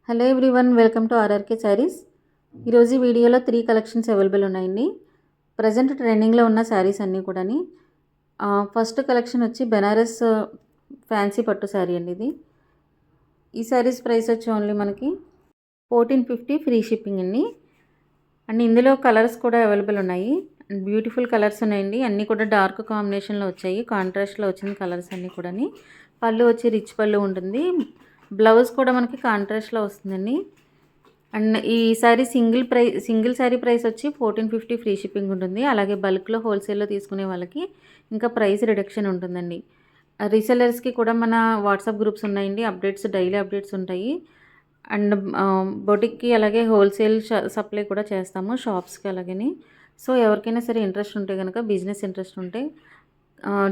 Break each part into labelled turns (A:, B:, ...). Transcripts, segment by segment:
A: Hello everyone, welcome to RRK saris. ఈరోజు వీడియోలో 3 collections available ఉన్నాయండి. ప్రజెంట్ ట్రెండింగ్లో ఉన్న శారీస్ అన్నీ కూడాని. ఫస్ట్ కలెక్షన్ వచ్చి బెనారస్ ఫ్యాన్సీ పట్టు శారీ అండి. ఈ శారీస్ ప్రైస్ వచ్చి ఓన్లీ మనకి 1450 ఫ్రీ షిప్పింగ్ అండి. అండ్ ఇందులో కలర్స్ కూడా అవైలబుల్ ఉన్నాయి. అండ్ బ్యూటిఫుల్ కలర్స్ ఉన్నాయండి. అన్నీ కూడా డార్క్ కాంబినేషన్లో వచ్చాయి. కాంట్రాస్ట్లో వచ్చింది కలర్స్ అన్నీ కూడాని. పళ్ళు వచ్చి రిచ్ పళ్ళు ఉంటుంది. బ్లౌజ్ కూడా మనకి కాంట్రాస్ట్లో వస్తుందండి. అండ్ ఈ సారీ సింగిల్ శారీ ప్రైస్ వచ్చి 1450 ఫ్రీ షిప్పింగ్ ఉంటుంది. అలాగే బల్క్లో హోల్సేల్లో తీసుకునే వాళ్ళకి ఇంకా ప్రైస్ రిడక్షన్ ఉంటుందండి. రీసెలర్స్కి కూడా మన వాట్సాప్ గ్రూప్స్ ఉన్నాయండి. డైలీ అప్డేట్స్ ఉంటాయి. అండ్ బొటిక్కి అలాగే హోల్సేల్ సప్లై కూడా చేస్తాము, షాప్స్కి అలాగని. సో ఎవరికైనా సరే ఇంట్రెస్ట్ ఉంటే కనుక, బిజినెస్ ఇంట్రెస్ట్ ఉంటే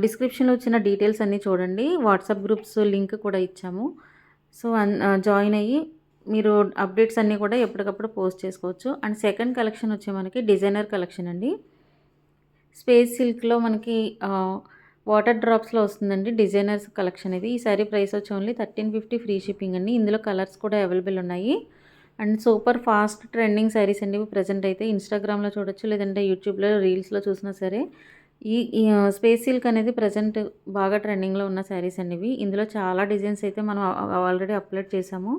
A: డిస్క్రిప్షన్లో వచ్చిన డీటెయిల్స్ అన్నీ చూడండి. వాట్సాప్ గ్రూప్స్ లింక్ కూడా ఇచ్చాము. సో జాయిన్ అయ్యి మీరు అప్డేట్స్ అన్నీ కూడా ఎప్పటికప్పుడు పోస్ట్ చేసుకోవచ్చు. అండ్ సెకండ్ కలెక్షన్ వచ్చి మనకి డిజైనర్ కలెక్షన్ అండి. స్పేస్ సిల్క్లో మనకి వాటర్ డ్రాప్స్లో వస్తుందండి డిజైనర్స్ కలెక్షన్ ఇది. ఈ సారీ ప్రైస్ వచ్చి ఓన్లీ 1350 ఫ్రీ షిప్పింగ్ అండి. ఇందులో కలర్స్ కూడా అవైలబుల్ ఉన్నాయి. And super fast trending saris అండి. ప్రజెంట్ అయితే ఇన్స్టాగ్రామ్లో చూడొచ్చు, లేదంటే యూట్యూబ్లో రీల్స్లో చూసినా సరే ఈ స్పేస్ సిల్క్ అనేది ప్రజెంట్ బాగా ట్రెండింగ్లో ఉన్న శారీస్ అండి. ఇందులో చాలా డిజైన్స్ అయితే మనం ఆల్రెడీ అప్లోడ్ చేసాము.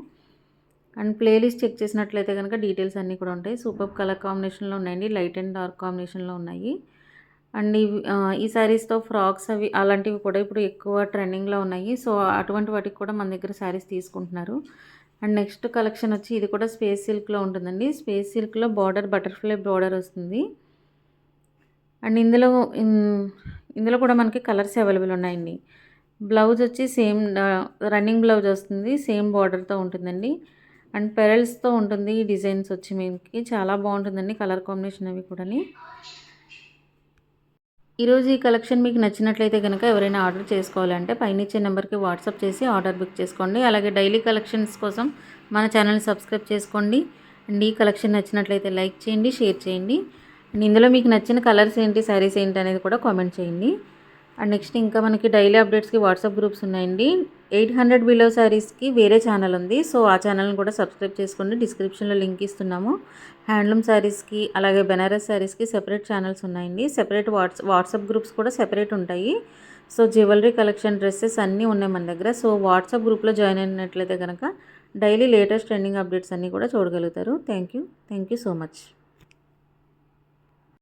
A: అండ్ ప్లేలిస్ట్ చెక్ చేసినట్లయితే కనుక డీటెయిల్స్ అన్నీ కూడా ఉంటాయి. సూపర్ కలర్ కాంబినేషన్లో ఉన్నాయండి. లైట్ అండ్ డార్క్ కాంబినేషన్లో ఉన్నాయి. అండ్ ఈ శారీస్తో ఫ్రాక్స్ అవి అలాంటివి కూడా ఇప్పుడు ఎక్కువ ట్రెండింగ్లో ఉన్నాయి. సో అటువంటి వాటికి కూడా మన దగ్గర శారీస్ తీసుకుంటున్నారు. అండ్ నెక్స్ట్ కలెక్షన్ వచ్చి ఇది కూడా స్పేస్ సిల్క్లో ఉంటుందండి. స్పేస్ సిల్క్లో బటర్ఫ్లై బార్డర్ వస్తుంది. అండ్ ఇందులో కూడా మనకి కలర్స్ అవైలబుల్ ఉన్నాయండి. బ్లౌజ్ వచ్చి సేమ్ రన్నింగ్ బ్లౌజ్ వస్తుంది, సేమ్ బార్డర్తో ఉంటుందండి. అండ్ పెరల్స్తో ఉంటుంది ఈ డిజైన్స్ వచ్చి మీకు చాలా బాగుంటుందండి. కలర్ కాంబినేషన్ అవి కూడా. ఈరోజు ఈ కలెక్షన్ మీకు నచ్చినట్లయితే కనుక ఎవరైనా ఆర్డర్ చేసుకోవాలంటే పైన ఇచ్చే నెంబర్కి వాట్సాప్ చేసి ఆర్డర్ బుక్ చేసుకోండి. అలాగే డైలీ కలెక్షన్స్ కోసం మన ఛానల్ని సబ్స్క్రైబ్ చేసుకోండి. అండ్ ఈ కలెక్షన్ నచ్చినట్లయితే లైక్ చేయండి, షేర్ చేయండి. అండ్ ఇందులో మీకు నచ్చిన కలర్స్ ఏంటి, శారీస్ ఏంటి అనేది కూడా కామెంట్ చేయండి. అండ్ నెక్స్ట్ ఇంకా మనకి డైలీ అప్డేట్స్కి వాట్సాప్ గ్రూప్స్ ఉన్నాయండి. 800 బిలో శారీస్కి వేరే ఛానల్ ఉంది. సో ఆ ఛానల్ని కూడా సబ్స్క్రైబ్ చేసుకోండి. డిస్క్రిప్షన్లో లింక్ ఇస్తున్నాము. హ్యాండ్లూమ్ శారీస్కి అలాగే బెనారస్ శారీస్కి సెపరేట్ ఛానల్స్ ఉన్నాయండి. సెపరేట్ వాట్సాప్ గ్రూప్స్ కూడా సెపరేట్ ఉంటాయి. సో జ్యువెలరీ కలెక్షన్, డ్రెస్సెస్ అన్నీ ఉన్నాయి మన దగ్గర. సో వాట్సాప్ గ్రూప్లో జాయిన్ అయినట్లయితే కనుక డైలీ లేటెస్ట్ ట్రెండింగ్ అప్డేట్స్ అన్నీ కూడా చూడగలుగుతారు. Thank you so much.